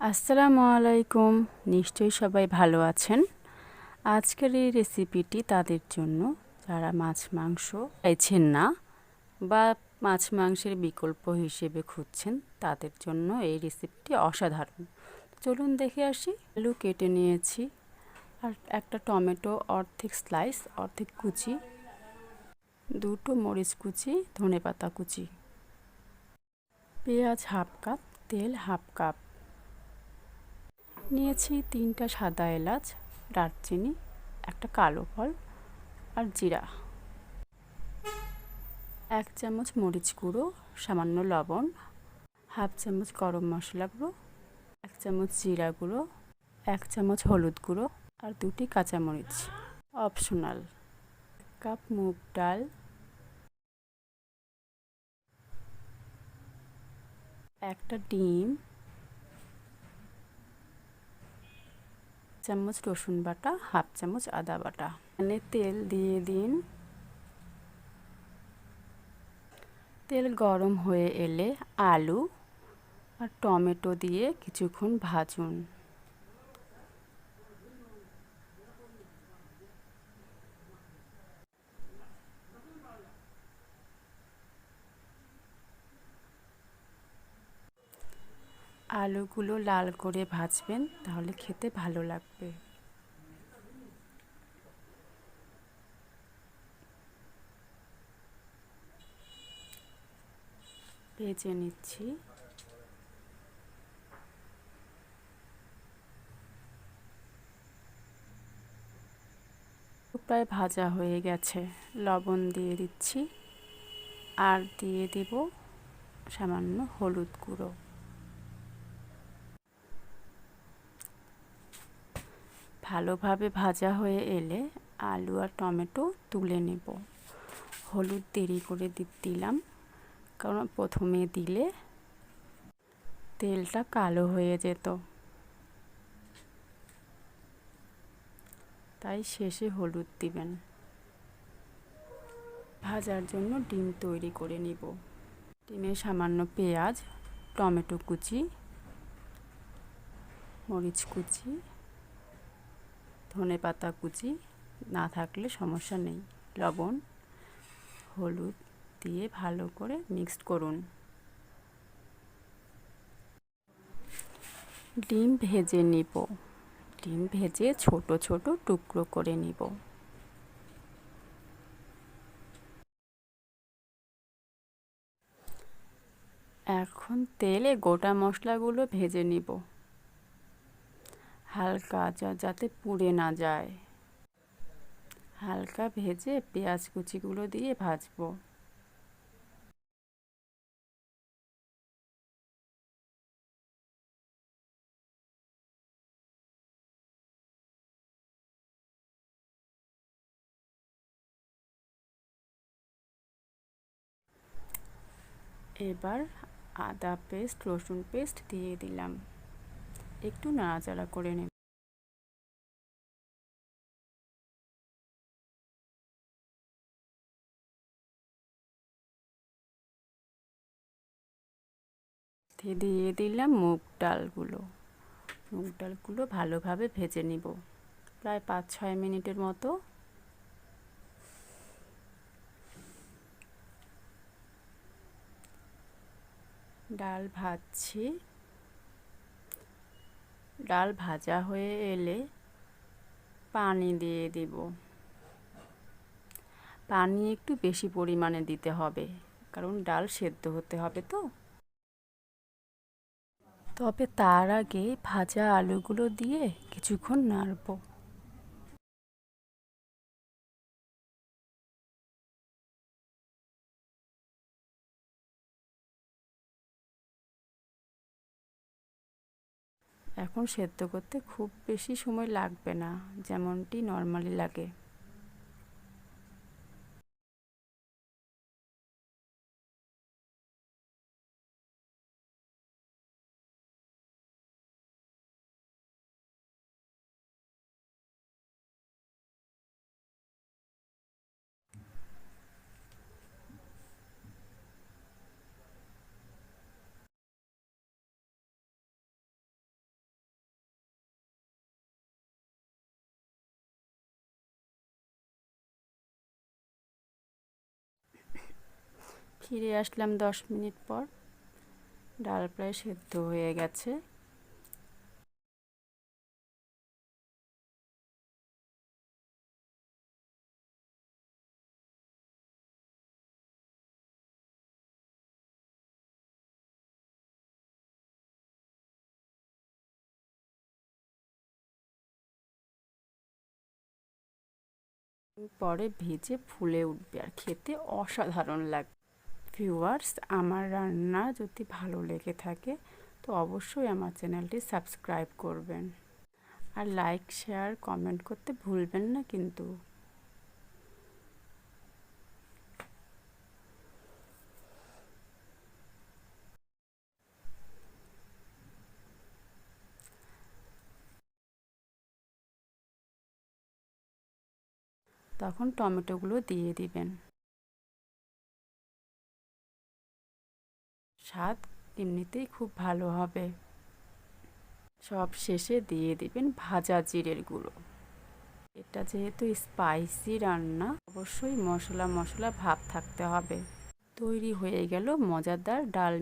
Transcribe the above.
আসসালামু আলাইকুম। নিশ্চয়ই সবাই ভালো আছেন। আজকের এই রেসিপিটি তাদের জন্য যারা মাছ মাংস চাইছেন না বা মাছ মাংসের বিকল্প হিসেবে খুঁজছেন, তাদের জন্য এই রেসিপিটি অসাধারণ। চলুন দেখে আসি। আলু কেটে নিয়েছি, আর একটা টমেটো অর্ধেক স্লাইস, অর্ধেক কুচি, দুটো মরিচ কুচি, ধনেপাতা কুচি, পেঁয়াজ হাফ কাপ, তেল হাফ কাপ নিয়েছি, 3টা সাদা এলাচ, দারচিনি, একটা কালো ফল আর জিরা, 1 চামচ মরিচ গুঁড়ো, সামান্য লবণ, হাফ চামচ গরম মশলা গুঁড়ো, 1 চামচ জিরা গুঁড়ো, 1 চামচ হলুদ গুঁড়ো আর 2টি কাঁচামরিচ অপশনাল, কাপ মুগ ডাল, 1টা ডিম, চামচ রসুন বাটা, হাফ চামচ আদা বাটা। এখানে তেল দিয়ে দিন। তেল গরম হয়ে এলে আলু আর টমেটো দিয়ে কিছুক্ষণ ভাজুন। আলুগুলো লাল করে ভাজবেন, তাহলে খেতে ভালো লাগবে। ভেজে নিচ্ছি। প্রায় ভাজা হয়ে গেছে, লবণ দিয়ে দিচ্ছি আর দিয়ে দেব সামান্য হলুদ গুঁড়ো। ভালোভাবে ভাজা হয়ে এলে আলু আর টমেটো তুলে নেব। হলুদ দেরি করে দিলাম, কারণ প্রথমে দিলে তেলটা কালো হয়ে যেত, তাই শেষে হলুদ দিবেন। ভাজার জন্য ডিম তৈরি করে নিব। ডিমে সামান্য পেঁয়াজ, টমেটো কুচি, মরিচ কুচি, ধনেপাতা কুচি, না থাকলে সমস্যা নেই, লবণ, হলুদ দিয়ে ভালো করে মিক্সড করুন। ডিম ভেজে নিব। ডিম ভেজে ছোট ছোট টুকরো করে নিব। এখন তেলে গোটা মশলাগুলো ভেজে নিব, হালকা যাতে পুড়ে না যায়। হালকা ভেজে পেঁয়াজ কুচিগুলো দিয়ে ভাজবো। এবার আদা পেস্ট, রসুন পেস্ট দিয়ে দিলাম, একটু নাড়াচাড়া করে নেব। দিয়ে দিলাম মুগ ডালগুলো। মুগ ডালগুলো ভালোভাবে ভেজে নিব, প্রায় 5-6 মিনিটের মতো। ডাল ভাজছি। ডাল ভাজা হয়ে এলে পানি দিয়ে দিব। পানি একটু বেশি পরিমাণে দিতে হবে, কারণ ডাল সেদ্ধ হতে হবে তো। তবে তার আগে ভাজা আলুগুলো দিয়ে কিছুক্ষণ নাড়ব। এখন সেদ্ধ করতে খুব বেশি সময় লাগবে না, যেমনটি নর্মালি লাগে। ফিরে আসলাম 10 মিনিট পর। ডাল প্রায় সেদ্ধ হয়ে গেছে। পরে ভেজে ফুলে উঠবে আর খেতে অসাধারণ লাগবে। ভিউয়ার্স, আমার রান্না যদি ভালো লেগে থাকে তো অবশ্যই আমার চ্যানেলটি সাবস্ক্রাইব করবেন আর লাইক শেয়ার কমেন্ট করতে ভুলবেন না কিন্তু। তখন টমেটোগুলো দিয়ে দিবেন। স্বাদ এমনিতেই খুব ভালো হবে। সব শেষে দিয়ে দিবেন ভাজা জিরের গুঁড়ো। এটা যেহেতু স্পাইসি রান্না, অবশ্যই মশলা মশলা ভাব থাকতে হবে। তৈরি হয়ে গেল মজাদার ডাল।